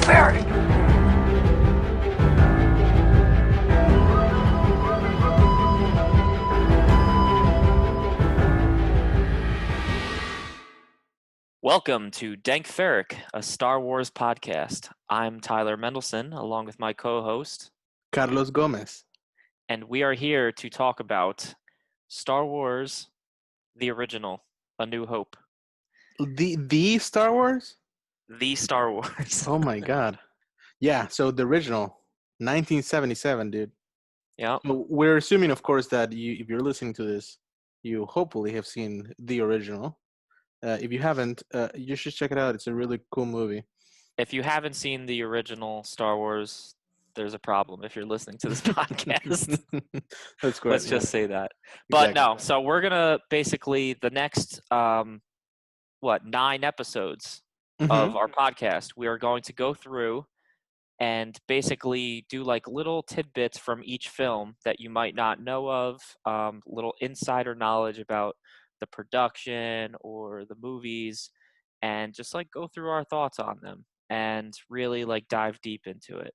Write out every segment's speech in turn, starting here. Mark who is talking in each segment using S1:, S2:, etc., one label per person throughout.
S1: Farrik!
S2: Welcome to Dank Farrik, a Star Wars podcast. I'm Tyler Mendelson, along with my co-host,
S3: Carlos Gomez.
S2: and we are here to talk about Star Wars, the original, A New Hope.
S3: The Star Wars?
S2: The Star Wars.
S3: Oh my god. Yeah, so the original, 1977, dude.
S2: Yeah.
S3: So we're assuming, of course, that if you're listening to this, you hopefully have seen the original. If you haven't, you should check it out. It's a really cool movie.
S2: If you haven't seen the original Star Wars, there's a problem if you're listening to this podcast.
S3: That's great.
S2: Let's just say that. But
S3: Exactly.
S2: no, so we're going to basically, the next, 9 episodes of our podcast, we are going to go through and basically do like little tidbits from each film that you might not know of, little insider knowledge about the production or the movies, and just like go through our thoughts on them and really like dive deep into it.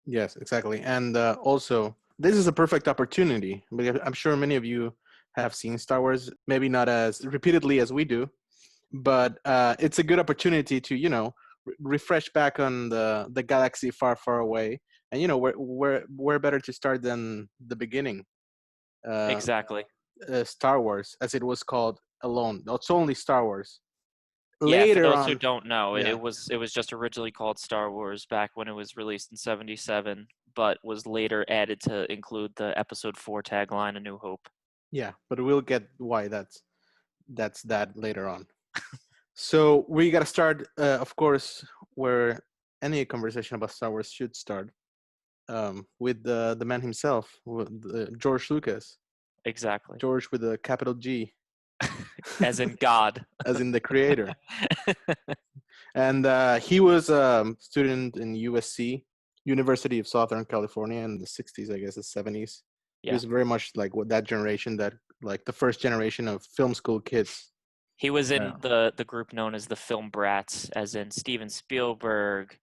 S3: Yes, exactly. And also, this is a perfect opportunity because I'm sure many of you have seen Star Wars, maybe not as repeatedly as we do, but it's a good opportunity to refresh back on the galaxy far, far away. And where better to start than the beginning?
S2: Exactly.
S3: Star Wars, as it was called, alone. It's only Star Wars.
S2: Yeah, for
S3: Later
S2: those who
S3: on,
S2: don't know,
S3: yeah.
S2: it was just originally called Star Wars back when it was released in 77, but was later added to include the Episode 4 tagline, A New Hope.
S3: Yeah, but we'll get why that's that later on. So we got to start, of course, where any conversation about Star Wars should start, with the man himself, George Lucas.
S2: Exactly.
S3: George with a capital G.
S2: As in God.
S3: As in the creator. And he was a student in USC, University of Southern California, in the 60s, I guess, the 70s.
S2: Yeah.
S3: He was very much like that generation, that like the first generation of film school kids.
S2: He was in the group known as the Film Brats, as in Steven Spielberg,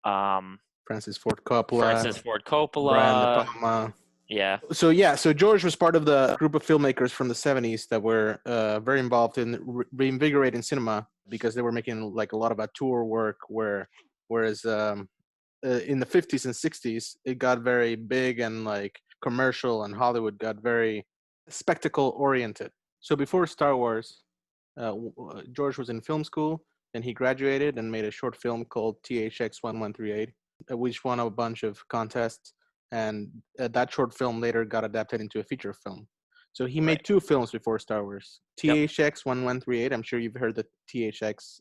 S3: Francis Ford Coppola, Brian De Palma.
S2: Yeah.
S3: So George was part of the group of filmmakers from the 70s that were very involved in reinvigorating cinema, because they were making like a lot of auteur work, whereas in the 50s and 60s it got very big and like commercial, and Hollywood got very spectacle oriented. So before Star Wars, George was in film school, and he graduated and made a short film called THX 1138, which won a bunch of contests. And that short film later got adapted into a feature film. So he made 2 films before Star Wars. THX 1138. I'm sure you've heard the THX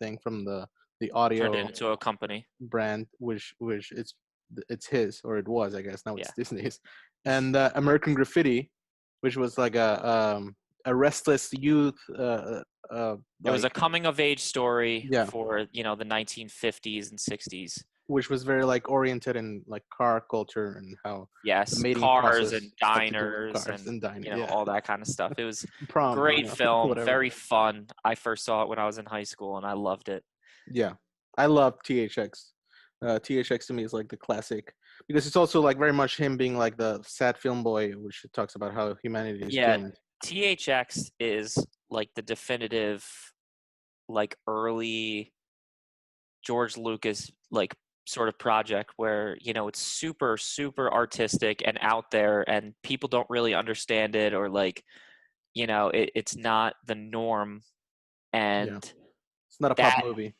S3: thing from the audio.
S2: Turned it into a company
S3: brand, which it's his, or it was, I guess. Now it's Disney's. And American Graffiti, which was like a restless youth.
S2: It was a coming of age story for the 1950s and 60s,
S3: which was very like oriented in like car culture and how
S2: the mating cars and diners and all that kind of stuff. It was
S3: prom,
S2: great film,
S3: whatever.
S2: Very fun. I first saw it when I was in high school and I loved it.
S3: Yeah, I love THX. THX to me is like the classic, because it's also like very much him being like the sad film boy, which talks about how humanity is doomed.
S2: THX is like the definitive, like early George Lucas like sort of project where it's super, super artistic and out there, and people don't really understand it, or like it's not the norm, and
S3: it's not a pop movie.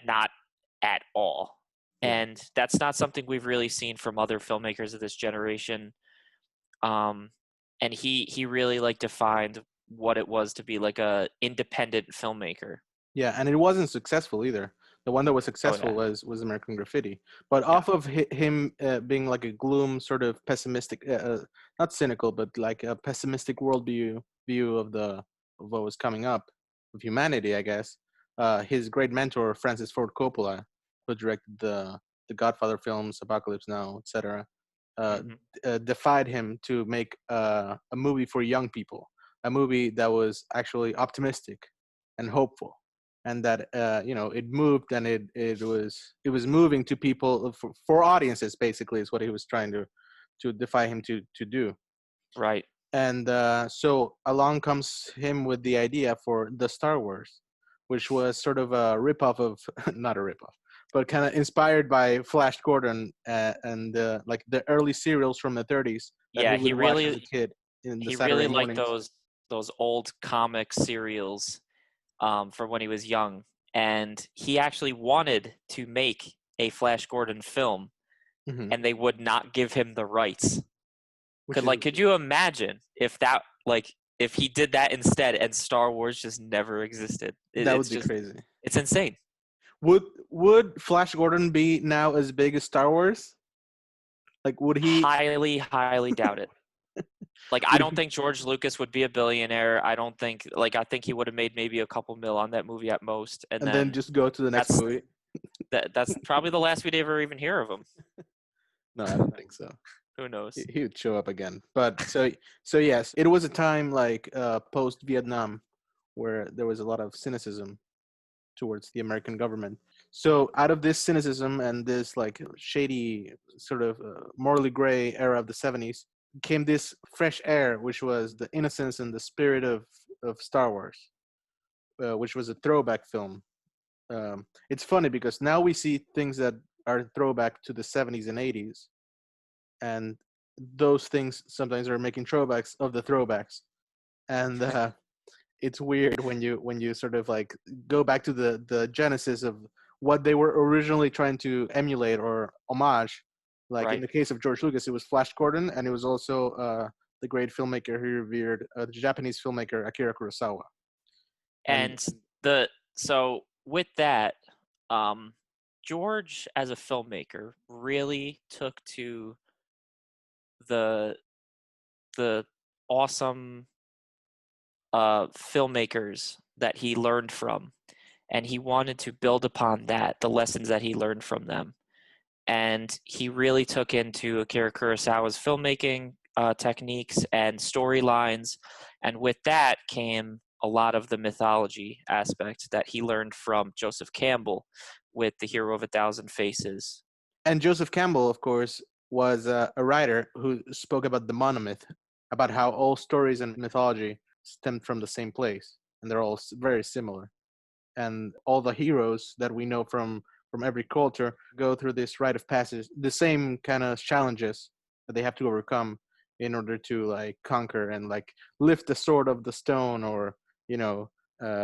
S2: Not at all. And that's not something we've really seen from other filmmakers of this generation. And he really like defined what it was to be like a independent filmmaker.
S3: Yeah, and it wasn't successful either. The one that was successful was American Graffiti. But off of him being like a gloom, sort of pessimistic, not cynical, but like a pessimistic worldview of what was coming up of humanity, I guess. His great mentor, Francis Ford Coppola, who directed the Godfather films, Apocalypse Now, etc., defied him to make a movie for young people, a movie that was actually optimistic and hopeful. and that it moved, and it was moving to people, for audiences, basically, is what he was trying to defy him to do.
S2: Right.
S3: And so along comes him with the idea for the Star Wars, which was sort of a ripoff of not a ripoff, but kind of inspired by Flash Gordon, and like the early serials from the 30s that he
S2: Yeah,
S3: would watch as a kid in the
S2: he
S3: Saturday
S2: really liked
S3: mornings.
S2: those old comic serials from when he was young, and he actually wanted to make a Flash Gordon film,
S3: Hmm.
S2: and they would not give him the rights.
S3: Which is
S2: Could you imagine if that if he did that instead and Star Wars just never existed?
S3: That would
S2: It's
S3: be
S2: just
S3: crazy.
S2: it's insane.
S3: Would Flash Gordon be now as big as Star Wars? Like, would he?
S2: Highly, highly doubt it. Like, I
S3: Would
S2: don't
S3: he?
S2: think George Lucas would be a billionaire. I don't think I think he would have made maybe a couple mil on that movie at most, and
S3: And then
S2: then
S3: just go to the next
S2: that's
S3: movie?
S2: that's probably the last we'd ever even hear of him.
S3: No, I don't think so.
S2: Who
S3: he,
S2: knows?
S3: he would show up again. But so yes, it was a time like post Vietnam where there was a lot of cynicism towards the American government. So out of this cynicism and this like shady sort of morally gray era of the 70s came this fresh air, which was the innocence and the spirit of Star Wars, which was a throwback film. It's funny because now we see things that are throwback to the 70s and 80s, and those things sometimes are making throwbacks of the throwbacks. And it's weird when you sort of like go back to the genesis of what they were originally trying to emulate or homage. Like in
S2: Right.
S3: the case of George Lucas, it was Flash Gordon, and it was also the great filmmaker he revered, the Japanese filmmaker Akira Kurosawa. And
S2: And the so with that, um, George as a filmmaker really took to the the awesome filmmakers that he learned from, and he wanted to build upon that, the lessons that he learned from them. And he really took into Akira Kurosawa's filmmaking techniques and storylines, and with that came a lot of the mythology aspect that he learned from Joseph Campbell with The Hero of a Thousand Faces.
S3: Joseph Campbell, of course, was a writer who spoke about the monomyth, about how all stories and mythology stemmed from the same place, and they're all very similar. And all the heroes that we know from every culture go through this rite of passage, the same kind of challenges that they have to overcome in order to like conquer and like lift the sword of the stone, or you know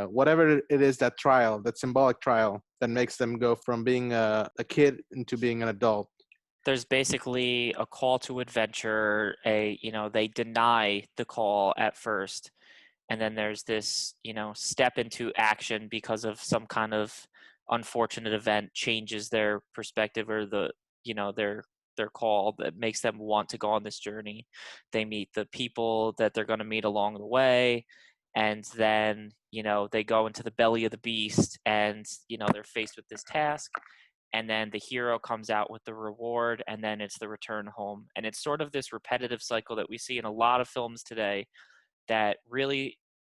S3: whatever it is, that trial, that symbolic trial that makes them go from being a kid into being an adult.
S2: There's basically a call to adventure, they deny the call at first, and then there's this step into action because of some kind of unfortunate event changes their perspective, or their call that makes them want to go on this journey. They meet the people that they're going to meet along the way, and then they go into the belly of the beast, and they're faced with this task, and then the hero comes out with the reward, and then it's the return home. And it's sort of this repetitive cycle that we see in a lot of films today, that really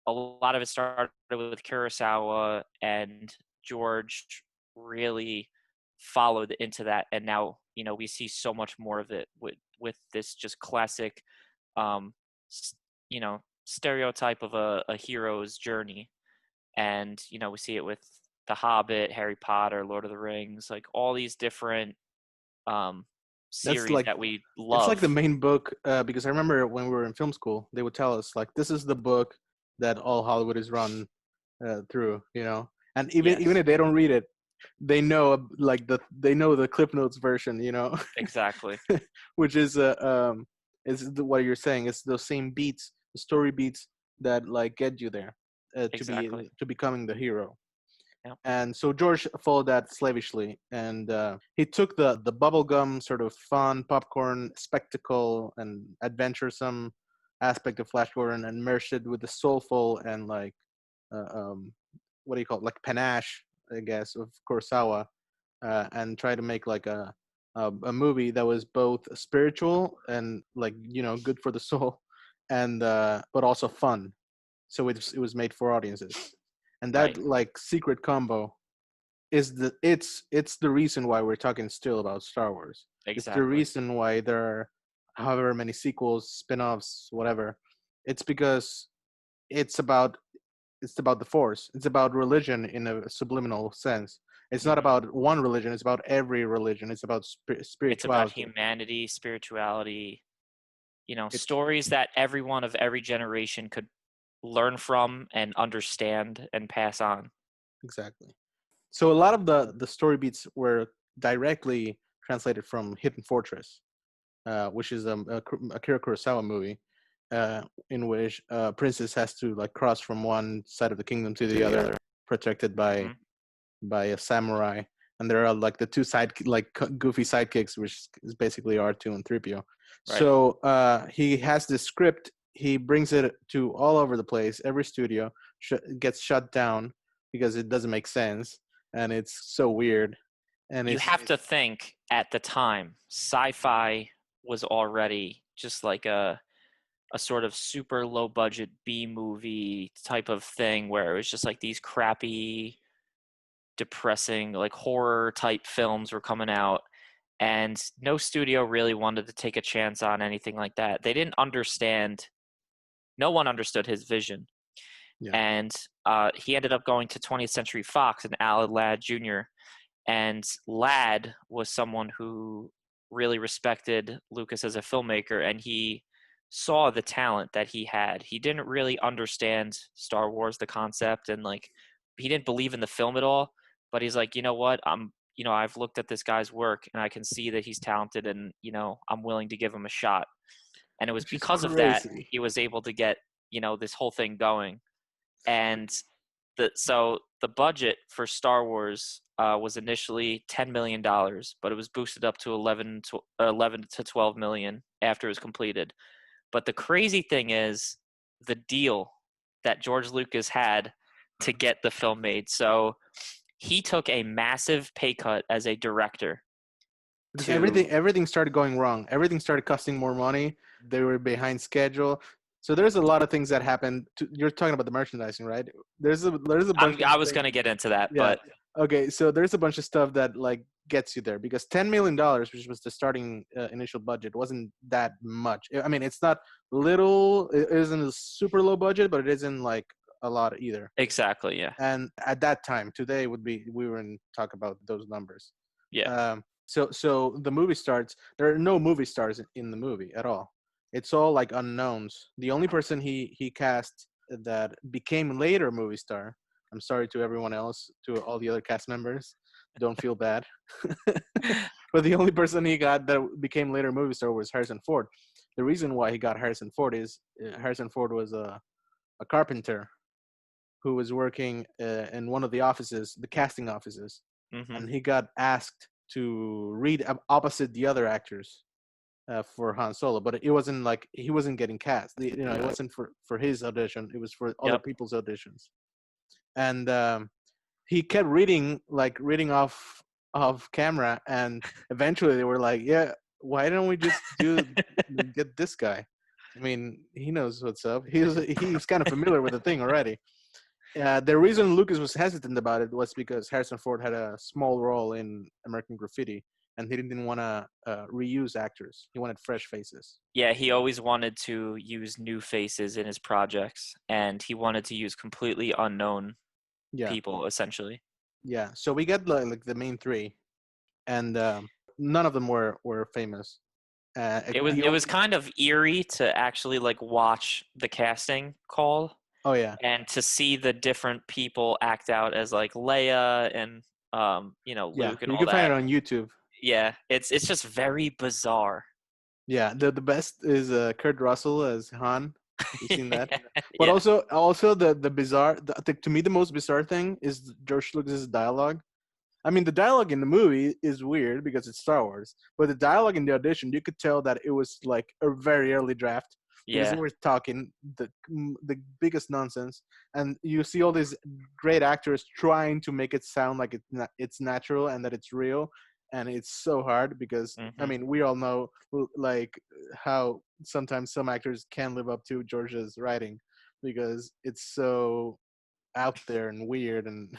S2: a lot of it started with Kurosawa, and George really followed into that, and now we see so much more of it with this just classic um stereotype of a hero's journey. And we see it with The Hobbit, Harry Potter, Lord of the Rings, like all these different um
S3: That's
S2: series
S3: like
S2: that we
S3: it's like the
S2: love.
S3: main book, because I remember when we were in film school, they would tell us like this is the book that all Hollywood is run through, and even
S2: Yes,
S3: if they don't read it, they know like they know the Clip Notes version,
S2: exactly.
S3: which is what you're saying. It's those same beats, the story beats that like get you there,
S2: Exactly.
S3: to becoming the hero.
S2: Yeah.
S3: And so George followed that slavishly, and he took the bubblegum sort of fun popcorn spectacle and adventuresome aspect of Flash Gordon and merged it with the soulful and like uh, um, what do you call it, like panache, I guess, of Kurosawa, and try to make like a movie that was both spiritual and like good for the soul, and but also fun. So it was made for audiences. and that
S2: Right.
S3: like secret combo is it's the reason why we're talking still about Star Wars. It's the
S2: Exactly.
S3: reason why there are however many sequels, spin-offs, whatever. It's because it's about it's about the Force. It's about religion in a subliminal sense. It's not
S2: Hmm.
S3: about one religion. It's about every religion. It's about
S2: It's about
S3: spirituality.
S2: humanity, spirituality,
S3: It's
S2: stories that everyone of every generation could learn from and understand and pass on.
S3: exactly. So a lot of the story beats were directly translated from Hidden Fortress, which is a Akira Kurosawa movie, in which princess has to like cross from one side of the kingdom to the other, protected
S2: Hmm.
S3: by a samurai. And there are like the two goofy sidekicks, which is basically R2 and 3PO.
S2: Right.
S3: So he has this script. He brings it to all over the place. Every studio gets shut down because it doesn't make sense and it's so weird. And
S2: You
S3: it's
S2: have to think at the time, sci-fi was already just like a sort of super low budget B movie type of thing where it was just like these crappy, depressing, like horror type films were coming out. And no studio really wanted to take a chance on anything like that. They didn't understand, no one understood his vision.
S3: yeah,
S2: And he ended up going to 20th Century Fox and Alan Ladd Jr. And Ladd was someone who really respected Lucas as a filmmaker, and he saw the talent that he had. He didn't really understand Star Wars, the concept, and like he didn't believe in the film at all. But he's like, you know what? I've looked at this guy's work, and I can see that he's talented, and I'm willing to give him a shot. And it was
S3: which is
S2: because of that
S3: crazy.
S2: he was able to get this whole thing going. And the budget for Star Wars was initially $10 million, but it was boosted up to 11 to 12 million after it was completed. But the crazy thing is the deal that George Lucas had to get the film made. So he took a massive pay cut as a director
S3: Because
S2: to
S3: everything started going wrong. Everything started costing more money. They were behind schedule. So there's a lot of things that happened. You're talking about the merchandising, right? There's a bunch of
S2: I was
S3: things.
S2: going to get into that,
S3: Yeah.
S2: but
S3: Okay. So there's a bunch of stuff that like gets you there because $10 million, which was the starting initial budget, wasn't that much. I mean, it's not little. It isn't a super low budget, but it isn't like a lot either.
S2: exactly, yeah.
S3: And at that time, today would be we were in talk about those numbers.
S2: Yeah.
S3: So the movie starts. There are no movie stars in the movie at all. It's all like unknowns. The only person he cast that became later movie star. I'm sorry to everyone else, to all the other cast members. Don't feel bad. But the only person he got that became later movie star was Harrison Ford. The reason why he got Harrison Ford is Harrison Ford was a carpenter who was working in one of the offices, the casting offices,
S2: Hmm.
S3: and he got asked to read opposite the other actors for Han Solo, but it wasn't like he wasn't getting cast. It wasn't for his audition. It was for other
S2: Yep.
S3: people's auditions, and he kept reading off camera, and eventually they were like, "Yeah, why don't we just get this guy? I mean, he knows what's up. He's kind of familiar with the thing already." The reason Lucas was hesitant about it was because Harrison Ford had a small role in American Graffiti, and he didn't want to reuse actors. He wanted fresh faces.
S2: Yeah, he always wanted to use new faces in his projects, and he wanted to use completely unknown
S3: Yeah,
S2: people, essentially.
S3: yeah. So we got like the main three, and none of them were famous.
S2: It was kind of eerie to actually like watch the casting call
S3: Oh yeah,
S2: and to see the different people act out as like Leia and
S3: yeah.
S2: Luke and
S3: You
S2: all
S3: can find
S2: that.
S3: it on YouTube.
S2: Yeah, it's just very bizarre.
S3: Yeah, the best is Kurt Russell as Han. You've seen that, but
S2: Yeah.
S3: also the bizarre. To me, the most bizarre thing is George Lucas's dialogue. I mean, the dialogue in the movie is weird because it's Star Wars, but the dialogue in the audition, you could tell that it was like a very early draft because they
S2: Yeah.
S3: were talking the biggest nonsense, and you see all these great actors trying to make it sound like it's natural and that it's real, and it's so hard because I
S2: Hmm.
S3: mean we all know like how sometimes some actors can live up to George's writing because it's so out there and weird, and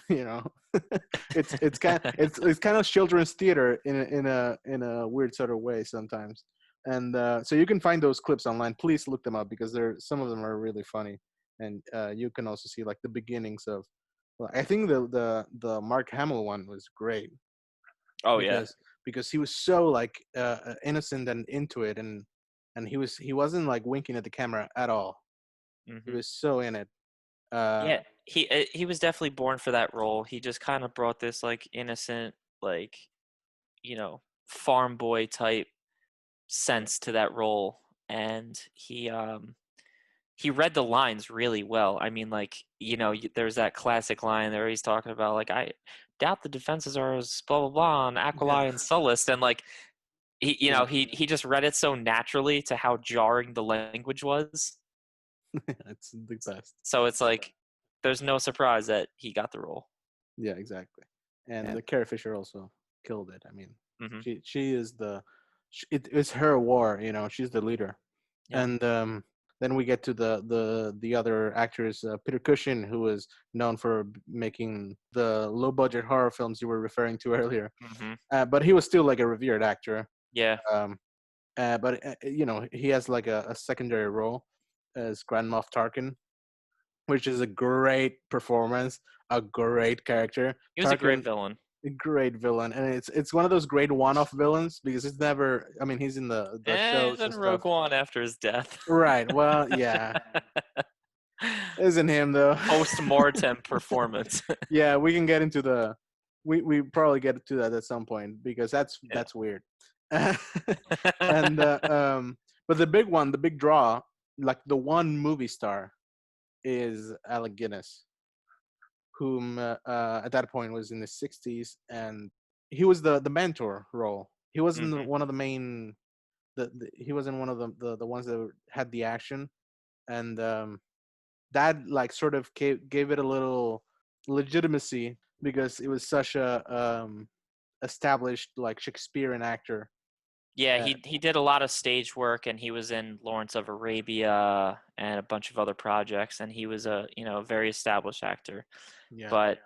S3: it's kind of children's theater in a weird sort of way sometimes. And so you can find those clips online. Please look them up because some of them are really funny, and you can also see like the beginnings of. Well, I think the Mark Hamill one was great
S2: Oh yeah.
S3: because he was so like innocent and into it, and he wasn't like winking at the camera at all. He
S2: Hmm.
S3: was so in it. Uh,
S2: Yeah, he was definitely born for that role. He just kind of brought this like innocent, like, farm boy type sense to that role, and he read the lines really well. I mean, like, there's that classic line there he's talking about, like, I doubt the defenses are as blah blah blah on
S3: yeah,
S2: Aquilai and Sullust, and like
S3: yeah,
S2: he just read it so naturally to how jarring the language was.
S3: it's the best.
S2: So it's like there's no surprise that he got the role.
S3: Yeah, exactly. And
S2: Yeah.
S3: the Carrie Fisher also killed it. I mean,
S2: Hmm.
S3: she is it's her war. She's the leader.
S2: Yeah.
S3: And then we get to the other actors, Peter Cushing, who was known for making the low budget horror films you were referring to earlier.
S2: Hmm.
S3: But he was still like a revered actor.
S2: Yeah.
S3: Um, but he has like a secondary role as Grand Moff Tarkin, which is a great performance, a great character.
S2: He was a great
S3: Tarkin,
S2: villain.
S3: a great villain, and it's one of those great one-off villains because it's never. I mean, he's in the
S2: He's
S3: shows
S2: in
S3: and stuff.
S2: Rogue One after his death.
S3: Right. Well, yeah, isn't him though.
S2: Post-mortem performance.
S3: Yeah, we can get into the. We probably get to that at some point because
S2: Yeah.
S3: that's weird. And but the big one, the big draw, like the one movie star, is Alec Guinness, whom at that point was in his 60s, and he was the mentor role. He wasn't
S2: Hmm.
S3: one of the main. He wasn't one of the ones that had the action, and that like sort of gave it a little legitimacy because it was such a established like Shakespearean actor.
S2: Yeah,
S3: Uh,
S2: he did a lot of stage work, and he was in Lawrence of Arabia and a bunch of other projects, and he was a very established actor.
S3: yeah,
S2: But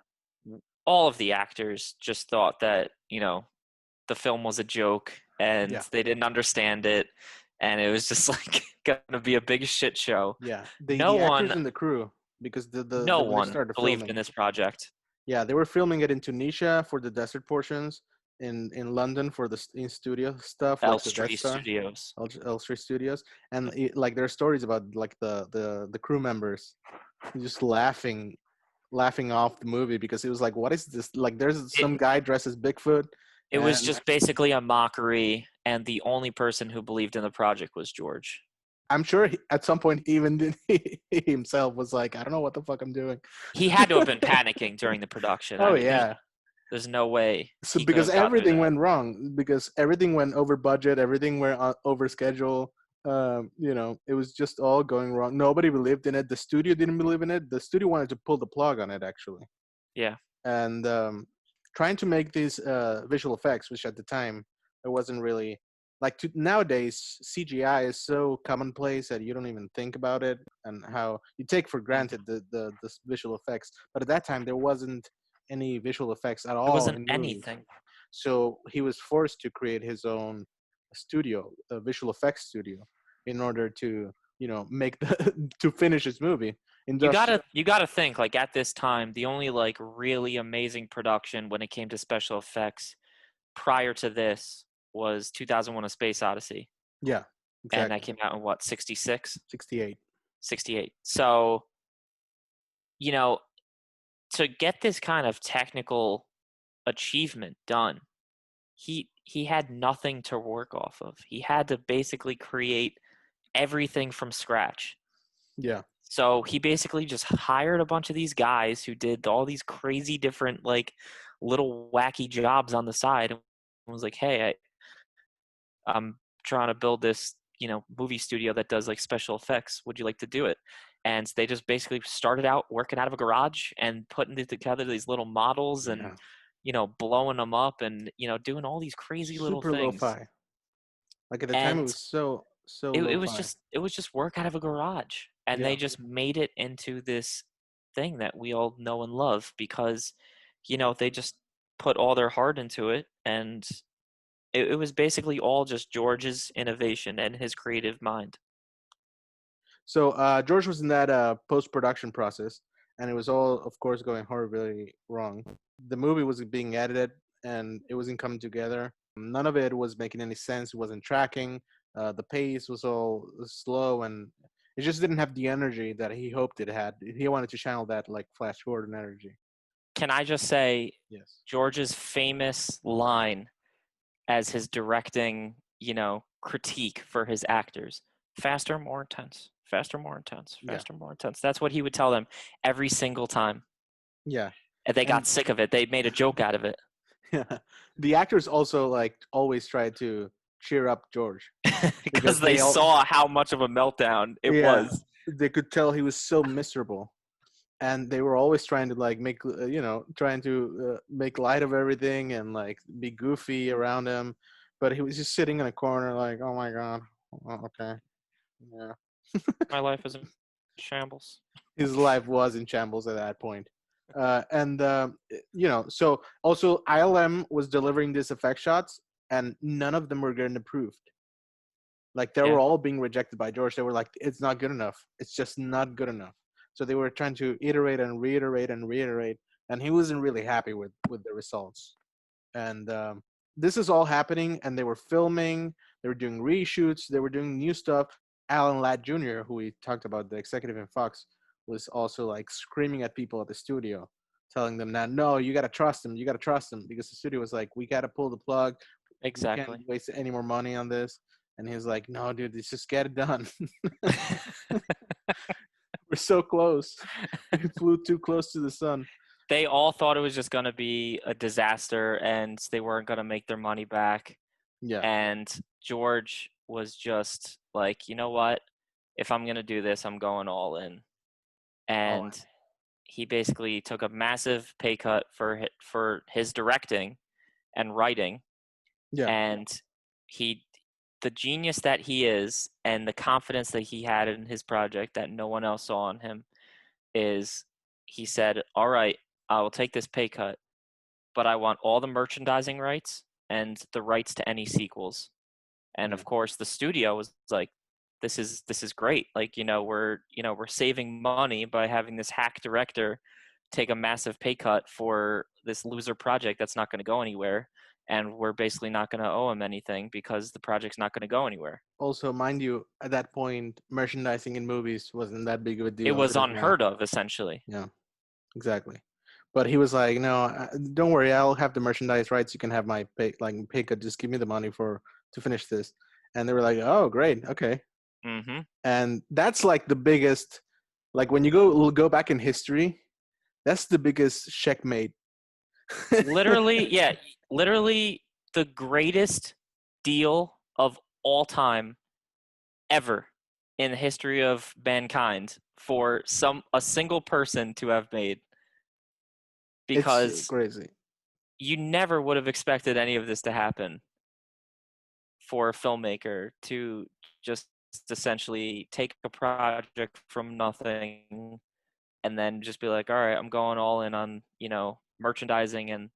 S2: all of the actors just thought that, the film was a joke and
S3: yeah,
S2: they didn't understand it, and it was just like gonna be a big shit show.
S3: yeah. The
S2: No
S3: the
S2: one
S3: actors and the crew because
S2: no
S3: when they
S2: one
S3: started
S2: believed
S3: filming,
S2: in this project.
S3: yeah, they were filming it in Tunisia for the desert portions, in London for the in studio stuff like the Death
S2: Elstree
S3: Star,
S2: Studios.
S3: Elstree Studios, and like there are stories about like the crew members just laughing off the movie because it was like, what is this? Like, there's
S2: It
S3: some guy dressed as Bigfoot,
S2: it was
S3: and
S2: just basically a mockery, and the only person who believed in the project was George.
S3: I'm sure at some point he even did, he himself was like, I don't know what the fuck I'm doing.
S2: He had to have been panicking during the production. I
S3: Oh
S2: mean, there's
S3: yeah.
S2: there's no way
S3: So
S2: he could
S3: because
S2: have gotten through
S3: everything
S2: that.
S3: went wrong, because everything went over budget, everything went over schedule. It was just all going wrong. Nobody believed in it. The studio didn't believe in it. The studio wanted to pull the plug on it actually,
S2: Yeah.
S3: and trying to make these visual effects, which at the time it wasn't really like nowadays CGI is so commonplace that you don't even think about it and how you take for
S2: Mhm.
S3: granted the visual effects. But at that time there wasn't any visual effects at
S2: There
S3: all
S2: wasn't
S3: in movies,
S2: anything.
S3: so he was forced to create his own studio, a visual effects studio, in order to make the to finish his movie
S2: You
S3: industrial.
S2: gotta you gotta think, like, at this time, the only like really amazing production when it came to special effects prior to this was 2001: A Space Odyssey,
S3: Yeah,
S2: and that
S3: exactly.
S2: came out in what, 66,
S3: 68.
S2: 68. So, you know, to get this kind of technical achievement done, he had nothing to work off of. He had to basically create everything from scratch.
S3: Yeah,
S2: So he basically just hired a bunch of these guys who did all these crazy different like little wacky jobs on the side and was like, "Hey, I'm trying to build this, movie studio that does like special effects. Would you like to do it?" And they just basically started out working out of a garage and putting together these little models and
S3: yeah.
S2: blowing them up and doing all these crazy little
S3: Super
S2: things.
S3: lo-fi. Like at the time, it
S2: And
S3: was so
S2: it was
S3: lo-fi.
S2: just it was just work out of a garage, and they
S3: Yeah,
S2: just made it into this thing that we all know and love because, they just put all their heart into it, and it was basically all just George's innovation and his creative mind.
S3: So George was in that post-production process, and it was all, of course, going horribly wrong. The movie was being edited, and it wasn't coming together. None of it was making any sense. It wasn't tracking. The pace was all slow, and it just didn't have the energy that he hoped it had. He wanted to channel that like Flash Gordon energy.
S2: Can I just say
S3: Yes.
S2: George's famous line as his directing, critique for his actors: faster, more intense, faster, more intense,
S3: Yeah.
S2: faster, more intense. That's what he would tell them every single time.
S3: Yeah.
S2: And they got
S3: And
S2: sick of it. They made a joke out of it.
S3: yeah, the actors also like always tried to cheer up George
S2: Because
S3: because
S2: they
S3: they all,
S2: saw how much of a meltdown it
S3: yeah,
S2: was.
S3: they could tell he was so miserable, and they were always trying to like make trying to make light of everything and like be goofy around him, but he was just sitting in a corner like, oh my god, okay, yeah.
S2: My life is in shambles.
S3: His life was in shambles at that point. And so also ILM was delivering these effect shots, and none of them were getting approved. Like they were
S2: Yeah,
S3: all being rejected by George. They were like, it's not good enough. It's just not good enough. So they were trying to iterate and reiterate and reiterate, and he wasn't really happy with the results. And this is all happening, and they were filming. They were doing reshoots. They were doing new stuff. Alan Ladd Jr., who we talked about, the executive in Fox, was also like screaming at people at the studio, telling them that no, you got to trust him. You got to trust him, because the studio was like, we got to pull the plug. We can't
S2: exactly.
S3: waste any more money on this. And he's like, no, dude, let's just get it done. We're so close. We flew too close to the sun.
S2: They all thought it was just going to be a disaster and they weren't going to make their money back.
S3: Yeah.
S2: And George was just like, you know what? If I'm going to do this, I'm going all in.
S3: Oh,
S2: And he basically took a massive pay cut for his directing and writing.
S3: yeah.
S2: And he, the genius that he is and the confidence that he had in his project that no one else saw in him is he said, all right, I will take this pay cut, but I want all the merchandising rights and the rights to any sequels. And
S3: Yeah.
S2: of course the studio was like, this is great. Like, we're saving money by having this hack director take a massive pay cut for this loser project that's not going to go anywhere. And we're basically not going to owe him anything because the project's not going to go anywhere.
S3: Also, mind you, at that point, merchandising in movies wasn't that big of a
S2: It
S3: deal as
S2: was
S3: it is now.
S2: unheard of, essentially.
S3: Yeah, exactly. But he was like, "No, don't worry. I'll have the merchandise rights. You can have my pay cut. Just give me the money to finish this." And they were like, "Oh, great, okay."
S2: Hmm.
S3: And that's like the biggest, like when you go back in history, that's the biggest checkmate.
S2: Literally, yeah, literally the greatest deal of all time ever in the history of mankind for a single person to have made,
S3: It's
S2: because
S3: crazy.
S2: you never would have expected any of this to happen for a filmmaker to just essentially take a project from nothing and then just be like, all right, I'm going all in on, merchandising and,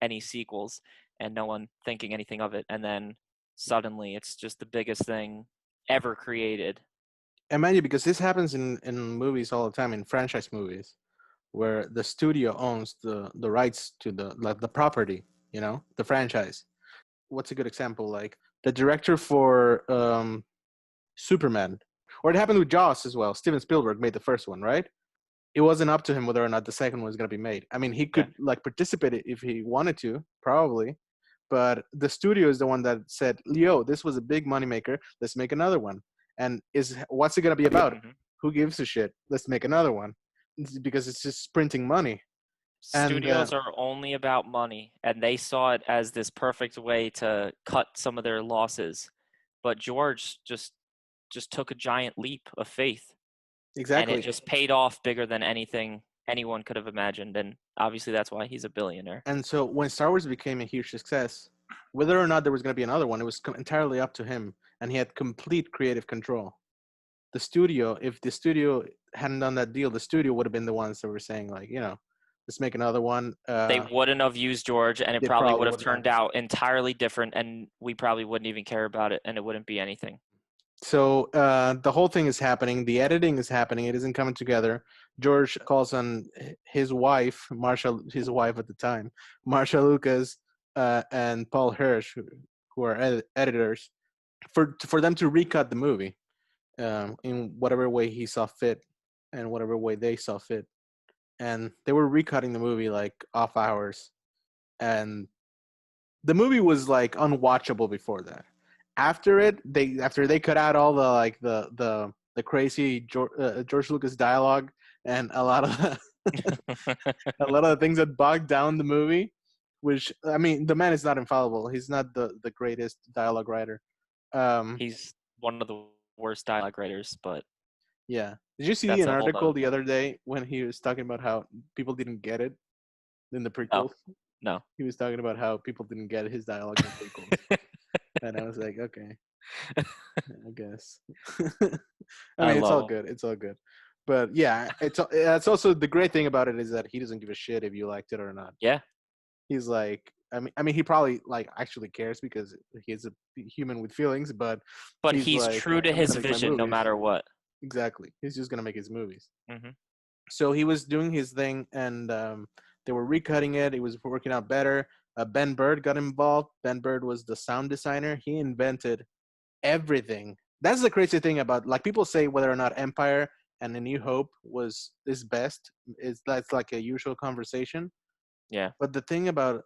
S2: any sequels, and no one thinking anything of it. And then suddenly it's just the biggest thing ever created.
S3: And mind you, because this happens in movies all the time, in franchise movies, where the studio owns the rights to the property, the franchise. What's a good example? Like the director for Superman, or it happened with Jaws as well. Steven Spielberg made the first one, right? It wasn't up to him whether or not the second one was going to be made. I mean, he
S2: Yeah.
S3: could like participate if he wanted to, probably, but the studio is the one that said, "Leo, this was a big moneymaker. Let's make another one." And what's it going to be about?
S2: Hmm.
S3: Who gives a shit? Let's make another one, because it's just printing money. And
S2: Studios are only about money, and they saw it as this perfect way to cut some of their losses. But George just took a giant leap of faith, and it
S3: exactly.
S2: just paid off bigger than anything anyone could have imagined. And obviously, that's why he's a billionaire.
S3: And so when Star Wars became a huge success, whether or not there was going to be another one, it was entirely up to him, and he had complete creative control. the studio, if the studio hadn't done that deal, the studio would have been the ones that were saying like, let's make another one.
S2: They wouldn't have used George, and it
S3: They
S2: probably
S3: probably
S2: would have
S3: would have.
S2: turned out entirely different, and we probably wouldn't even care about it, and it wouldn't be anything.
S3: So the whole thing is happening. The editing is happening. It isn't coming together. George calls on his wife, his wife at the time, Marsha Lucas, and Paul Hirsch, who are editors, for them to recut the movie in whatever way he saw fit and whatever way they saw fit. And they were recutting the movie like off hours, and the movie was like unwatchable before that. After they cut out all the like the crazy George Lucas dialogue and a lot of a lot of the things that bogged down the movie, which I mean, the man is not infallible. He's not the greatest dialogue writer.
S2: He's one of the worst dialogue writers, but
S3: Yeah. Did you see
S2: that's
S3: an
S2: a whole
S3: article
S2: nother.
S3: the other day when he was talking about how people didn't get it in the
S2: No,
S3: prequels?
S2: no.
S3: He was talking about how people didn't get his dialogue in the prequels. And I was like, okay, I guess. I
S2: I
S3: mean, it's all
S2: love him.
S3: good. It's all good. But yeah, it's also the great thing about it is that he doesn't give a shit if you liked it or not.
S2: Yeah,
S3: He's like, I mean, he probably like actually cares because he's a human with feelings. But
S2: but
S3: he's
S2: he's
S3: like,
S2: true to
S3: I'm gonna
S2: his
S3: make my
S2: vision no
S3: movies.
S2: matter what.
S3: Exactly. He's just gonna make his movies.
S2: Hmm.
S3: So he was doing his thing, and they were recutting it. It was working out better. Ben Bird got involved. Ben Bird was the sound designer. He invented everything. That's the crazy thing about, like, people say whether or not Empire and A New Hope is best. That's like a usual conversation.
S2: Yeah,
S3: But the thing about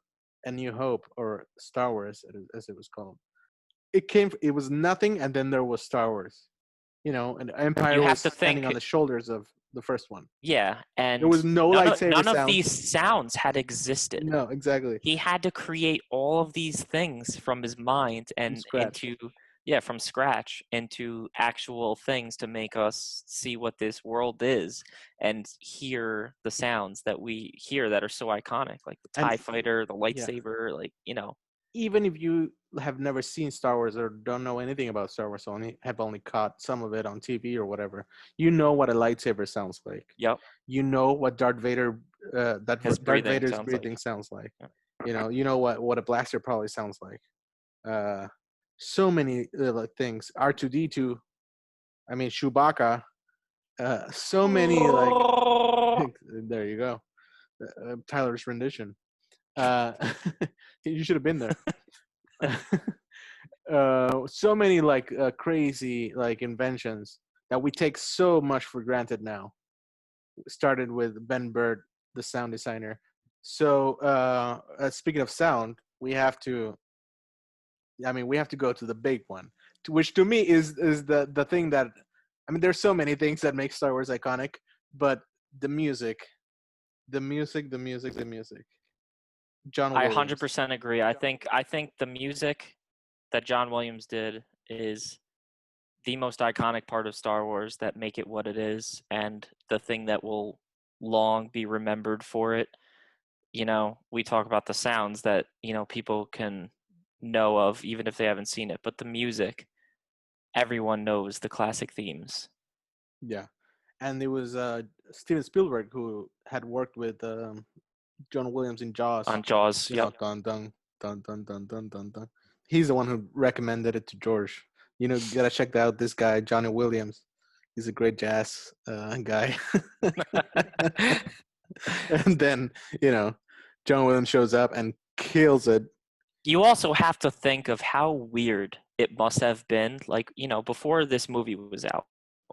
S3: A New Hope, or Star Wars as it was called, it was nothing, and then there was Star Wars. And
S2: you
S3: Empire was
S2: have to
S3: standing
S2: think.
S3: on the shoulders of the first one.
S2: Yeah,
S3: There
S2: and
S3: was no lightsaber
S2: none of
S3: sounds.
S2: these sounds had existed.
S3: No, exactly.
S2: He had to create all of these things from his mind
S3: From
S2: and
S3: scratch.
S2: from scratch into actual things to make us see what this world is and hear the sounds that we hear that are so iconic, like the
S3: And
S2: TIE fighter, the
S3: yeah,
S2: lightsaber, like.
S3: even if you have never seen Star Wars or don't know anything about Star Wars, only caught some of it on TV or whatever, you know what a lightsaber sounds like.
S2: Yep,
S3: You know what
S2: his
S3: Darth
S2: breathing
S3: Vader's
S2: sounds like.
S3: breathing sounds like.
S2: Yeah.
S3: You know what a blaster probably sounds like. Uh, so many like things. R2D2. I mean Chewbacca. So many like. There you go. Tyler's rendition. Uh, you should have been there. So many like crazy like inventions that we take so much for granted now. Started with Ben Bird, the sound designer. So speaking of sound, we have to go to the big one, which to me is the thing that, I mean, there's so many things that make Star Wars iconic, but the music, the music. John
S2: I
S3: Williams.
S2: 100% agree. I think the music that John Williams did is the most iconic part of Star Wars that make it what it is and the thing that will long be remembered for it. We talk about the sounds that, people can know of even if they haven't seen it, but the music, everyone knows the classic themes.
S3: Yeah, and it was Steven Spielberg who had worked with John Williams in Jaws.
S2: On Jaws, yep.
S3: Dun dun dun dun dun dun dun dun. He's the one who recommended it to George. You gotta check out this guy, Johnny Williams. He's a great jazz guy. And then John Williams shows up and kills it.
S2: You also have to think of how weird it must have been, like, before this movie was out,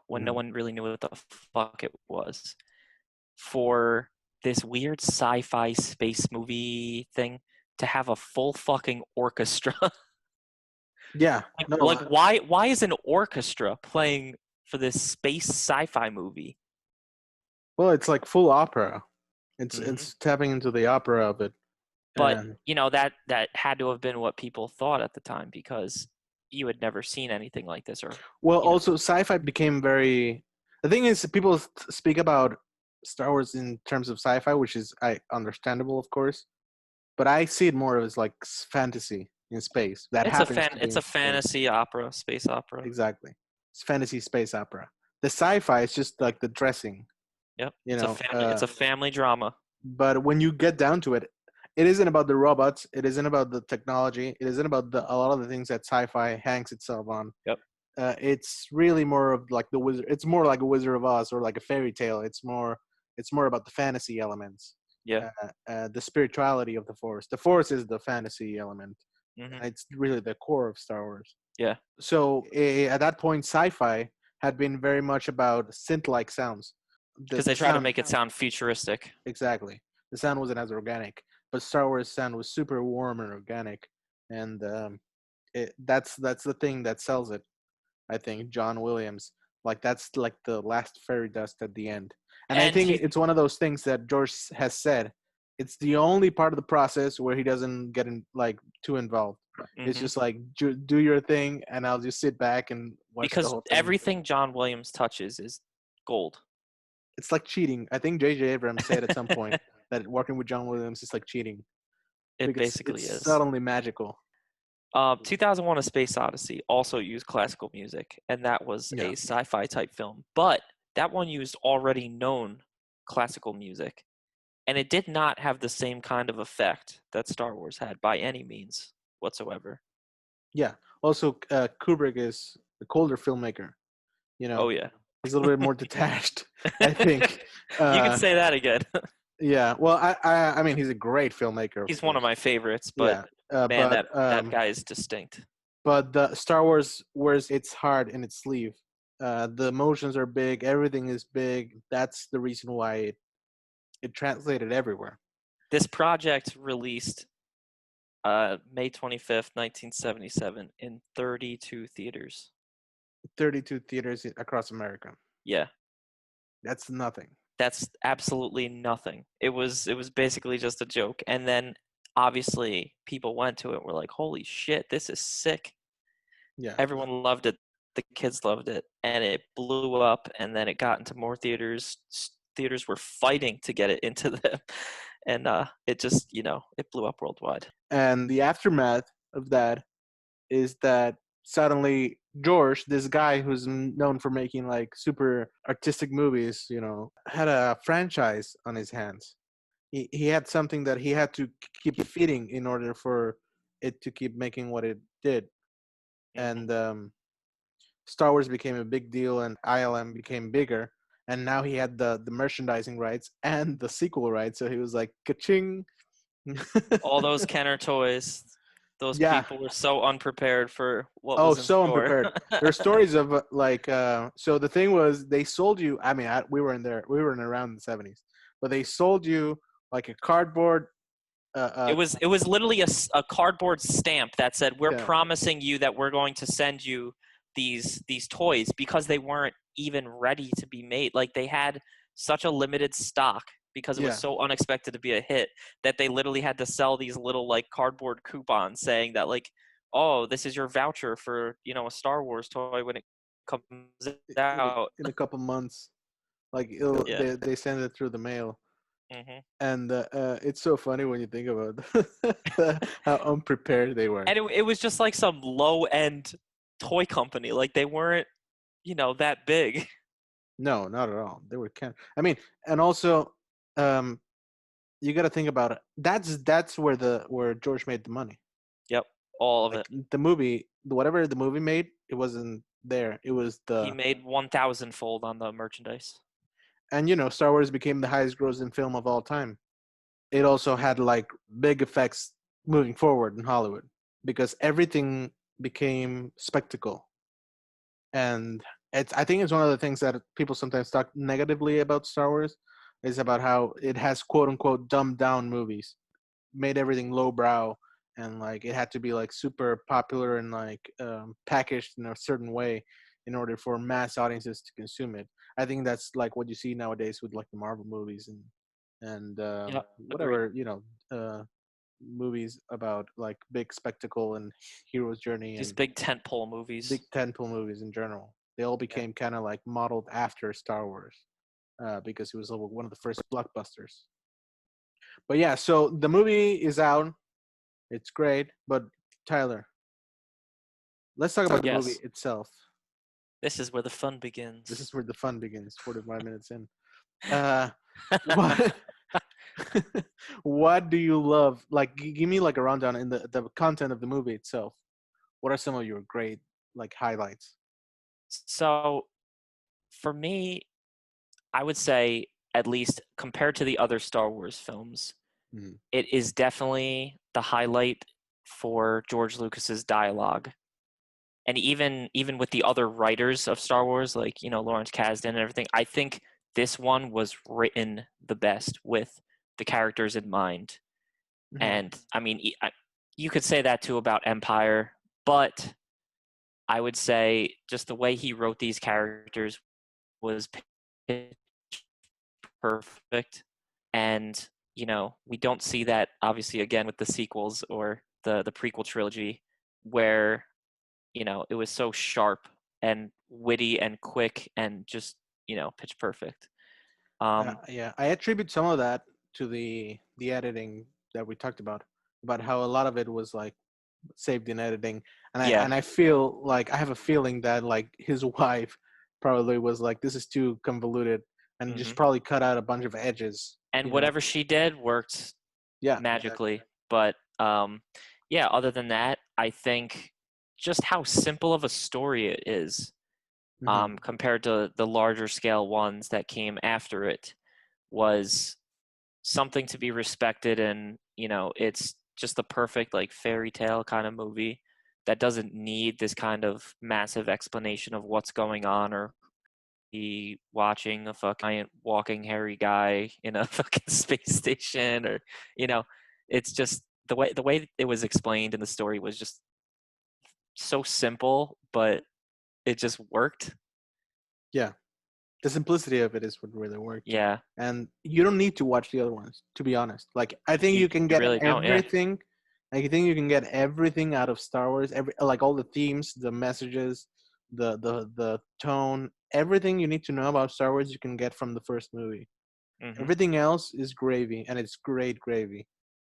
S2: when no one really knew what the fuck it was, for this weird sci-fi space movie thing to have a full fucking orchestra.
S3: Yeah, no,
S2: Like why is an orchestra playing for this space sci-fi movie?
S3: well, it's like full opera. It's
S2: Hmm.
S3: it's tapping into the opera of it.
S2: But
S3: And
S2: that had to have been what people thought at the time because you had never seen anything like this, or
S3: well,
S2: you know
S3: also sci-fi became very. The thing is, people speak about Star Wars in terms of sci-fi, which is understandable, of course. But I see it more as like fantasy in space that happens to be
S2: it's
S3: in
S2: a
S3: space.
S2: fantasy opera, space opera.
S3: Exactly, it's fantasy space opera. The sci-fi is just like the dressing,
S2: Yep.
S3: you
S2: It's a
S3: know.
S2: family. It's a family drama.
S3: But when you get down to it, it isn't about the robots. It isn't about the technology. It isn't about a lot of the things that sci-fi hangs itself on.
S2: Yep.
S3: It's really more of like the wizard. It's more like a Wizard of Oz or like a fairy tale. It's more. It's more about the fantasy elements,
S2: Yeah.
S3: the spirituality of the Force. The Force is the fantasy element.
S2: Hmm.
S3: It's really the core of Star Wars.
S2: Yeah.
S3: So at that point, sci-fi had been very much about synth-like sounds.
S2: Because they
S3: The
S2: try to
S3: sound
S2: make it sound futuristic.
S3: exactly. The sound wasn't as organic, but Star Wars sound was super warm and organic, and that's the thing that sells it. I think John Williams, like that's like the last fairy dust at the end, and I
S2: And
S3: think
S2: he,
S3: it's one of those things that George has said. It's the only part of the process where he doesn't get like too involved. It's
S2: mhm.
S3: just like do your thing, and I'll just sit back and watch the
S2: Because
S3: whole thing.
S2: everything John Williams touches is gold.
S3: It's like cheating. I think J.J. Abrams said at some point that working with John Williams is like cheating
S2: It
S3: because
S2: basically
S3: it's
S2: is.
S3: suddenly magical.
S2: 2001: A Space Odyssey also used classical music, and that was
S3: Yeah.
S2: a sci-fi type film. But that one used already known classical music, and it did not have the same kind of effect that Star Wars had by any means whatsoever.
S3: Yeah. Also, Kubrick is a colder filmmaker. You
S2: Oh
S3: know,
S2: yeah,
S3: he's a little bit more detached. I think.
S2: you could
S3: Uh,
S2: say that again.
S3: yeah. Well, I mean, he's a great filmmaker, of
S2: He's one of
S3: course.
S2: my favorites, but
S3: Yeah.
S2: man, that guy is distinct.
S3: But the Star Wars wears its heart in its sleeve. The emotions are big. Everything is big. That's the reason why it translated everywhere.
S2: This project released May 25th, 1977 in 32 theaters.
S3: 32 theaters across America.
S2: Yeah,
S3: That's nothing.
S2: that's absolutely nothing. It was basically just a joke. And then obviously people went to it and were like, "Holy shit, this is sick."
S3: Yeah.
S2: Everyone loved it. The kids loved it, and it blew up, and then it got into more theaters. Theaters were fighting to get it into them. And it just, it blew up worldwide.
S3: And the aftermath of that is that suddenly George, this guy who's known for making like super artistic movies, had a franchise on his hands. He had something that he had to keep feeding in order for it to keep making what it did.
S2: Hmm.
S3: And Star Wars became a big deal, and ILM became bigger. And now he had the merchandising rights and the sequel rights. So he was like, ka-ching.
S2: All those Kenner toys, those
S3: Yeah.
S2: people were so unprepared for what
S3: Oh,
S2: was in
S3: so
S2: store.
S3: unprepared. There are stories of like, so the thing was, they sold you. I mean, we were in there, we were in around the 70s, but they sold you like a cardboard.
S2: It was literally a cardboard stamp that said, "We're
S3: Yeah,
S2: promising you that we're going to send you these toys," because they weren't even ready to be made. Like, they had such a limited stock because it was
S3: yeah,
S2: so unexpected to be a hit that they literally had to sell these little like cardboard coupons saying that, like, "Oh, this is your voucher for, a Star Wars toy when it comes out."
S3: in a couple months. Like,
S2: Yeah.
S3: they send it through the mail,
S2: Hmm.
S3: and it's so funny when you think about how unprepared they were.
S2: And it was just like some low end toy company. Like, they weren't, that big.
S3: No, not at all. They were I mean, and also, um, you got to think about it. That's where George made the money.
S2: Yep, all of
S3: Like
S2: it.
S3: the movie, whatever the movie made, it wasn't there. It was
S2: He
S3: the
S2: made 1,000 fold on the merchandise.
S3: and Star Wars became the highest grossing film of all time. It also had like big effects moving forward in Hollywood because everything became spectacle. And I think it's one of the things that people sometimes talk negatively about Star Wars is about how it has quote unquote dumbed down movies, made everything lowbrow, and like it had to be like super popular and like packaged in a certain way in order for mass audiences to consume it. I think that's like what you see nowadays with like the Marvel movies and
S2: Yep, agreed.
S3: whatever movies about like big spectacle and hero's journey
S2: These
S3: and
S2: big tentpole movies.
S3: big tentpole movies in general. They all
S2: Yeah.
S3: became kind of like modeled after Star Wars because it was one of the first blockbusters. But yeah, so the movie is out. It's great, but Tyler, let's talk about the movie
S2: Yes.
S3: itself.
S2: This is where the fun
S3: This
S2: begins.
S3: is where the fun begins. 45 minutes in. Uh, what what do you love? Like, give me like a rundown in the content of the movie itself. What are some of your great like highlights?
S2: So for me, I would say, at least compared to the other Star Wars films,
S3: Mhm.
S2: it is definitely the highlight for George Lucas's dialogue. And even with the other writers of Star Wars, like, Lawrence Kasdan and everything, I think this one was written the best with the characters in mind.
S3: Mhm.
S2: And I mean, you could say that too about Empire, but I would say just the way he wrote these characters was pitch perfect. And, we don't see that obviously again with the sequels or the prequel trilogy, where, it was so sharp and witty and quick and just, pitch perfect.
S3: Yeah, I attribute some of that to the editing that we talked about how a lot of it was like saved in editing, and
S2: Yeah.
S3: I feel like I have a feeling that like his wife probably was like, this is too convoluted, and
S2: Hmm.
S3: just probably cut out a bunch of edges.
S2: And
S3: You know?
S2: whatever she did worked
S3: Yeah, exactly.
S2: magically. But yeah, other than that, I think just how simple of a story it is,
S3: Hmm.
S2: compared to the larger scale ones that came after it, was something to be respected. And it's just the perfect like fairy tale kind of movie that doesn't need this kind of massive explanation of what's going on, or be watching a fucking giant walking hairy guy in a fucking space station, or you know it's just the way it was explained in the story was just so simple, but it just worked.
S3: Yeah, the simplicity of it is what really worked,
S2: Yeah.
S3: and you don't need to watch the other ones, to be honest. Like, I think
S2: you,
S3: you can
S2: you
S3: get
S2: really don't. Yeah.
S3: everything. Like, I think you can get everything out of Star Wars, every like all the themes, the messages, the tone, everything you need to know about Star Wars you can get from the first movie.
S2: Hmm.
S3: Everything else is gravy, and it's great gravy.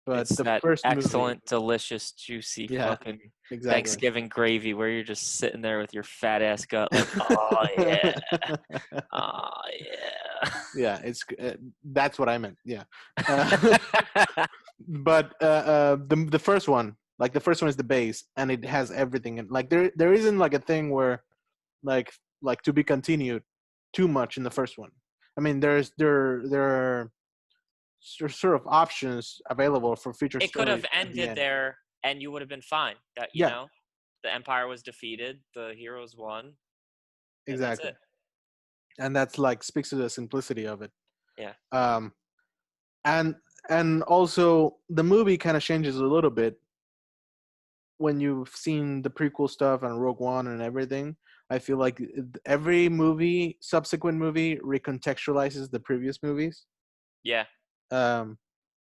S3: But
S2: It's
S3: the
S2: that
S3: first movie,
S2: excellent, delicious, juicy
S3: yeah,
S2: fucking
S3: exactly.
S2: Thanksgiving gravy where you're just sitting there with your fat ass gut like, oh yeah, oh
S3: Yeah, that's what I meant. Yeah, uh,
S2: yeah.
S3: but the first one, like the first one is the base, and it has everything. And like there isn't like a thing where like to be continued too much in the first one. I mean, there are sort of options available for future
S2: It could have
S3: stories at the
S2: ended
S3: end.
S2: there and you would have been fine. That,
S3: Yeah,
S2: the Empire was defeated, the heroes won, and that's
S3: exactly.
S2: it.
S3: And that's like speaks to the simplicity of it.
S2: Yeah.
S3: Um, and also the movie kind of changes a little bit when you've seen the prequel stuff and Rogue One and everything. I feel like every subsequent movie, recontextualizes the previous movies,
S2: Yeah.
S3: um,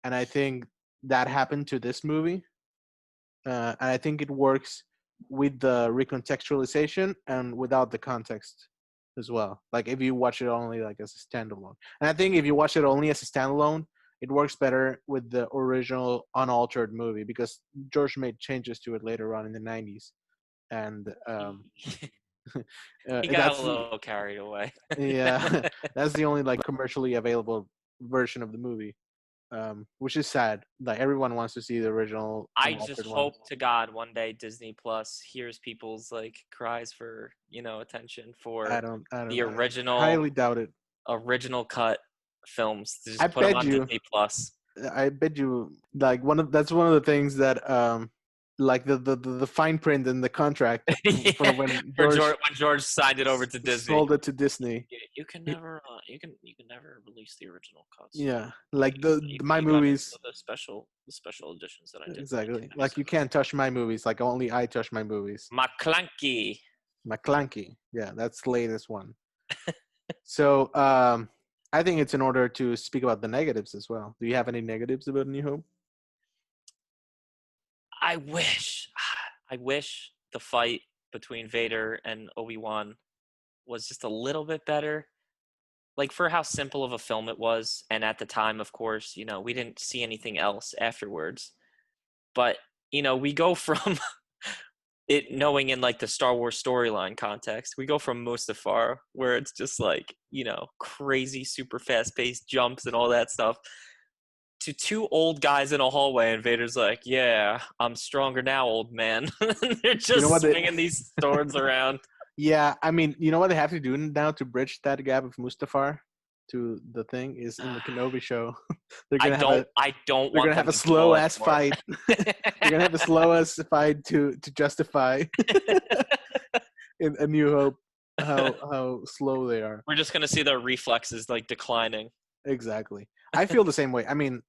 S3: and I think that happened to this movie. And I think it works with the recontextualization and without the context as well. Like if you watch it only like as a standalone, and I think if you watch it only as a standalone, it works better with the original unaltered movie because George made changes to it later on in the '90s, and
S2: He, he got a
S3: that's
S2: little carried away.
S3: yeah, that's the only like commercially available version of the movie, which is sad. Like everyone wants to see the original
S2: I just
S3: unaltered one.
S2: hope to God one day Disney Plus hears people's like cries for, attention for
S3: I don't
S2: the
S3: know.
S2: original
S3: Highly doubt it.
S2: original cut films. To
S3: I
S2: just put them
S3: bet
S2: on
S3: you.
S2: Disney Plus.
S3: I bet you. Like that's one of the things that like the fine print in the contract for
S2: Yeah,
S3: when
S2: for
S3: George
S2: George signed it over to Disney.
S3: sold it to Disney.
S2: You can
S3: He-
S2: never you can never release the original cuts.
S3: yeah, like
S2: You,
S3: my
S2: you got to
S3: movies.
S2: the special editions that I did in
S3: Exactly. Like you
S2: 1997.
S3: can't touch my movies. Like only I touch my movies.
S2: McClanky.
S3: McClanky. Yeah, that's the latest one. So I think it's in order to speak about the negatives as well. Do you have any negatives about New Hope?
S2: I wish I wish the fight between Vader and Obi-Wan was just a little bit better. Like for how simple of a film it was, and at the time, of course, we didn't see anything else afterwards. But we go from it knowing in like the Star Wars storyline context, we go from Mustafar, where it's just like, crazy, super fast paced jumps and all that stuff, to two old guys in a hallway, and Vader's like, "Yeah, I'm stronger now, old man." They're
S3: You know
S2: just
S3: what?
S2: swinging these swords around.
S3: Yeah, I mean, you know what they have to do now to bridge that gap of Mustafar to the thing is in the Kenobi show. they're
S2: I
S3: gonna have
S2: don't.
S3: a
S2: I don't
S3: they're
S2: want
S3: gonna have
S2: them
S3: a
S2: to duel
S3: slow ass
S2: anymore.
S3: fight. They're gonna have a slow ass fight to justify in A New Hope how slow they are.
S2: We're just gonna see their reflexes like declining.
S3: Exactly. I feel the same way. I mean,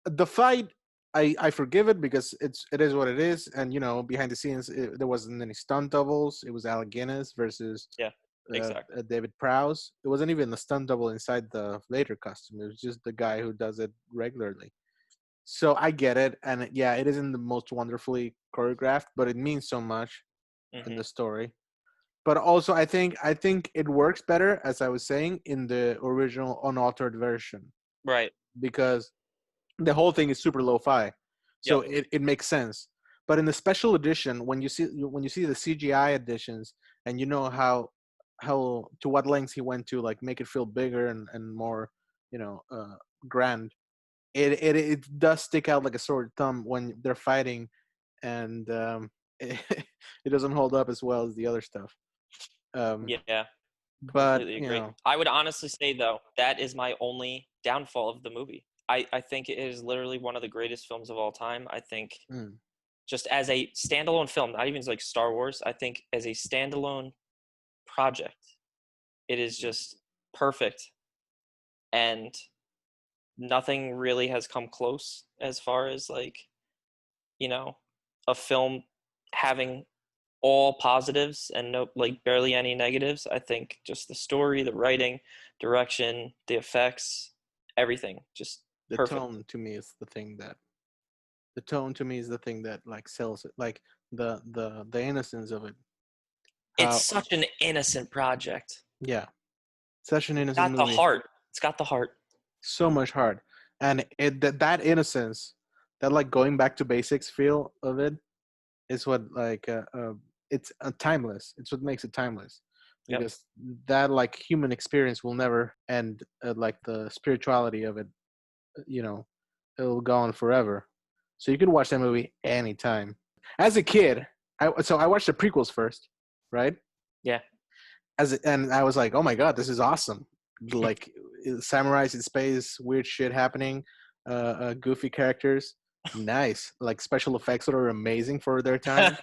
S3: the fight, I forgive it because it is what it is, and behind the scenes there wasn't any stunt doubles. It was Alec Guinness versus
S2: Yeah, exactly.
S3: David Prowse. It wasn't even a stunt double inside the Vader costume. It was just the guy who does it regularly. So I get it, and yeah, it isn't the most wonderfully choreographed, but it means so much in the story. But also, I think it works better, as I was saying, in the original unaltered version
S2: Right.
S3: because the whole thing is super lo-fi, so
S2: Yep.
S3: it makes sense. But in the special edition, when you see the CGI editions, and you know how to what lengths he went to like make it feel bigger and more, you know, uh, grand. It does stick out like a sore thumb when they're fighting, and it doesn't hold up as well as the other stuff. Um,
S2: Yeah.
S3: but
S2: Completely agree. I would honestly say though, that is my only downfall of the movie. I think it is literally one of the greatest films of all time. I think
S3: mm,
S2: just as a standalone film, not even like Star Wars, I think as a standalone project, it is just perfect, and nothing really has come close as far as like, you know, a film having all positives and no, like, barely any negatives. I think just the story, the writing, direction, the effects, everything just
S3: the
S2: perfect.
S3: tone to me is the thing that like sells it, like the innocence of it.
S2: It's
S3: How
S2: such an innocent project.
S3: Yeah, such an
S2: It's
S3: innocent
S2: got the
S3: movie,
S2: heart. It's got the heart.
S3: so much heart, and that innocence, that like going back to basics feel of it is what like it's timeless. It's what makes it timeless,
S2: Yep.
S3: because that like human experience will never end. Like the spirituality of it, you know, it'll go on forever. So you can watch that movie anytime. As a kid, I watched the prequels first, right?
S2: Yeah.
S3: And I was like, oh my god, this is awesome! Like samurais in space, weird shit happening, goofy characters, nice. Like special effects that are amazing for their time.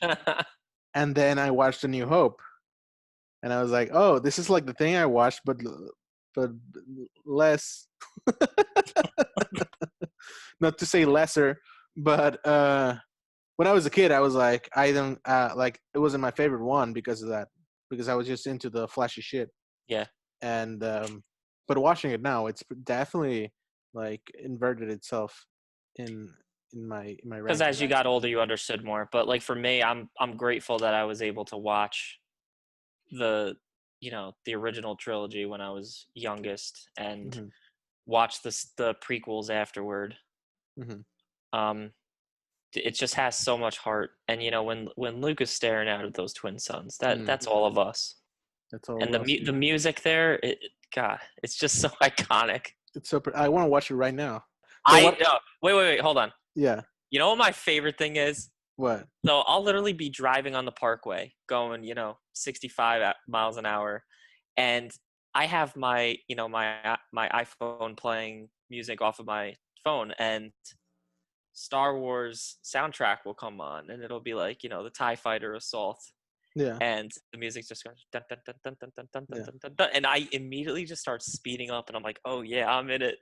S3: And then I watched A New Hope, and I was like, oh, this is like the thing I watched, but less. Not to say lesser, but when I was a kid, I was like, I don't like. It wasn't my favorite one because of that, because I was just into the flashy shit.
S2: Yeah.
S3: And but watching it now, it's definitely like inverted itself in in my
S2: Because
S3: ranking.
S2: as you got older, you understood more. But like for me, I'm grateful that I was able to watch the the original trilogy when I was youngest, and
S3: Hmm.
S2: watch the prequels afterward.
S3: Hmm.
S2: Um, it just has so much heart, and when Luke is staring out at those twin suns, that's all of us.
S3: That's all
S2: And
S3: of us.
S2: the music there, God, it's just so iconic.
S3: It's so. I want to watch it right now. So
S2: I
S3: what?
S2: wait, hold on.
S3: Yeah.
S2: You know what my favorite thing is?
S3: What?
S2: So I'll literally be driving on the parkway, going 65 miles an hour, and I have my iPhone playing music off of my phone, and Star Wars soundtrack will come on, and it'll be like the TIE Fighter assault,
S3: Yeah.
S2: and the music just goes dun, dun, dun, dun, dun, dun, dun, dun,
S3: Yeah.
S2: dun, dun, dun, and I immediately just start speeding up, and I'm like, oh yeah, I'm in it.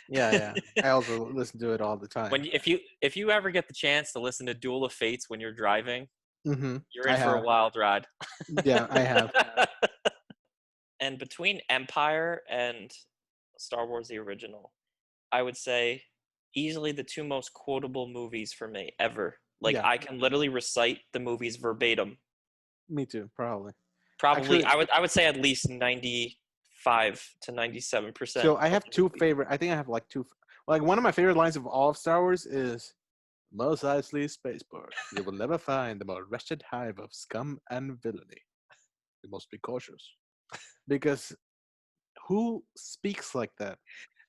S3: Yeah. Yeah. I also listen to it all the time.
S2: If you ever get the chance to listen to Duel of Fates when you're driving,
S3: Hmm.
S2: you're
S3: I
S2: in for a
S3: have.
S2: wild ride.
S3: Yeah, I have.
S2: And between Empire and Star Wars the original, I would say easily the two most quotable movies for me ever. Like,
S3: Yeah.
S2: I can literally recite the movies verbatim.
S3: Me too. Probably.
S2: Probably,
S3: Actually,
S2: I would say at least 95 to 97%
S3: so I
S2: of
S3: have
S2: the
S3: two
S2: movie.
S3: favorite. I think I have like two. Like one of my favorite lines of all of Star Wars is Mos Eisley's spaceport. You will never find a more wretched hive of scum and villainy. You must be cautious. Because who speaks like that?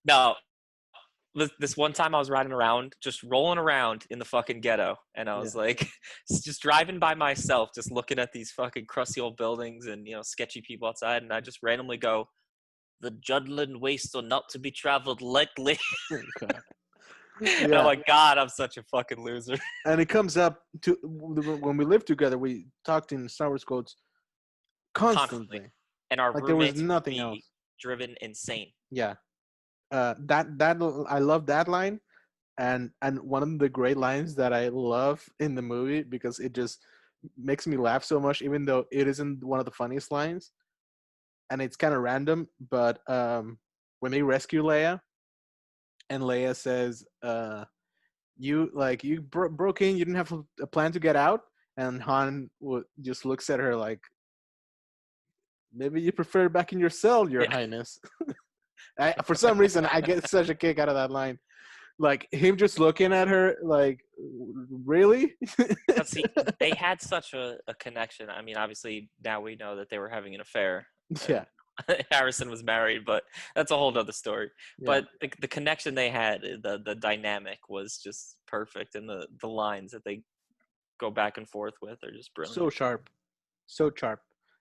S2: No, this one time I was riding around, just rolling around in the fucking ghetto, and I was
S3: Yeah.
S2: like, just driving by myself, just looking at these fucking crusty old buildings and sketchy people outside, and I just randomly go, "The Judland waste are not to be traveled lightly."
S3: Oh, God.
S2: And I'm
S3: Yeah.
S2: like, God, I'm such a fucking loser.
S3: And it comes up to when we lived together, we talked in Star Wars codes
S2: Constantly,
S3: constantly.
S2: and our
S3: Like there was
S2: roommates would
S3: nothing
S2: be
S3: else.
S2: driven insane.
S3: Yeah. That I love that line, and one of the great lines that I love in the movie because it just makes me laugh so much, even though it isn't one of the funniest lines, and it's kind of random. But when they rescue Leia, and Leia says, "You broke in. You didn't have a plan to get out," and Han just looks at her like, "Maybe you prefer back in your cell, Your
S2: Yeah.
S3: Highness." For some reason, I get such a kick out of that line. Like him just looking at her like, really?
S2: But see, they had such a connection. I mean, obviously now we know that they were having an affair.
S3: Yeah,
S2: Harrison was married, but that's a whole other story.
S3: yeah.
S2: But the connection they had, the dynamic was just perfect, and the lines that they go back and forth with are just
S3: So
S2: brilliant.
S3: sharp, so sharp,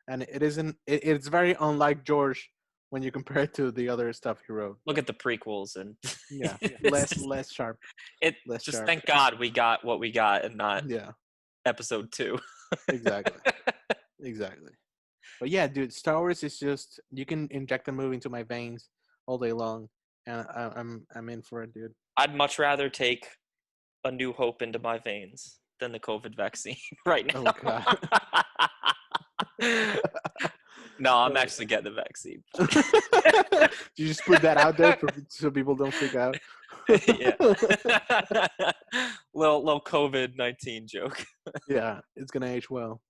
S3: and it isn't. It's very unlike George when you compare it to the other stuff he wrote.
S2: Look at the prequels, and
S3: Yeah,
S2: it's just,
S3: less sharp,
S2: it
S3: less
S2: just
S3: sharp.
S2: thank God we got what we got, and not
S3: Yeah,
S2: episode 2.
S3: exactly, exactly. But yeah, dude, Star Wars is just you can inject a movie into my veins all day long, and I'm in for it, dude.
S2: I'd much rather take A New Hope into my veins than the COVID vaccine right
S3: Oh
S2: now.
S3: God.
S2: No, I'm actually getting the vaccine.
S3: You just put that out there so people don't freak out.
S2: Yeah. little COVID-19 joke.
S3: Yeah, it's gonna age well.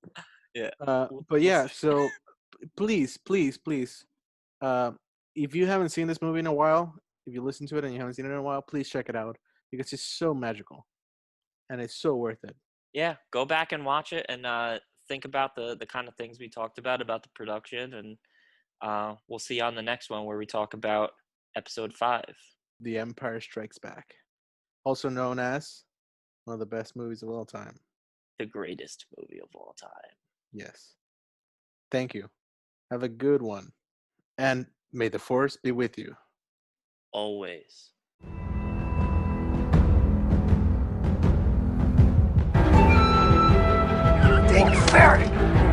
S2: Yeah.
S3: But
S2: We'll
S3: yeah,
S2: see.
S3: so please, uh, if you haven't seen this movie in a while, if you listen to it and you haven't seen it in a while, please check it out because it's so magical and it's so worth it.
S2: Yeah, go back and watch it, and think about the kind of things we talked about the production, and we'll see you on the next one where we talk about episode 5.
S3: The Empire Strikes Back, also known as one of the best movies of all time.
S2: The greatest movie of all time.
S3: Yes. Thank you. Have a good one. And may the force be with you.
S2: Always.
S1: Dank Farrik.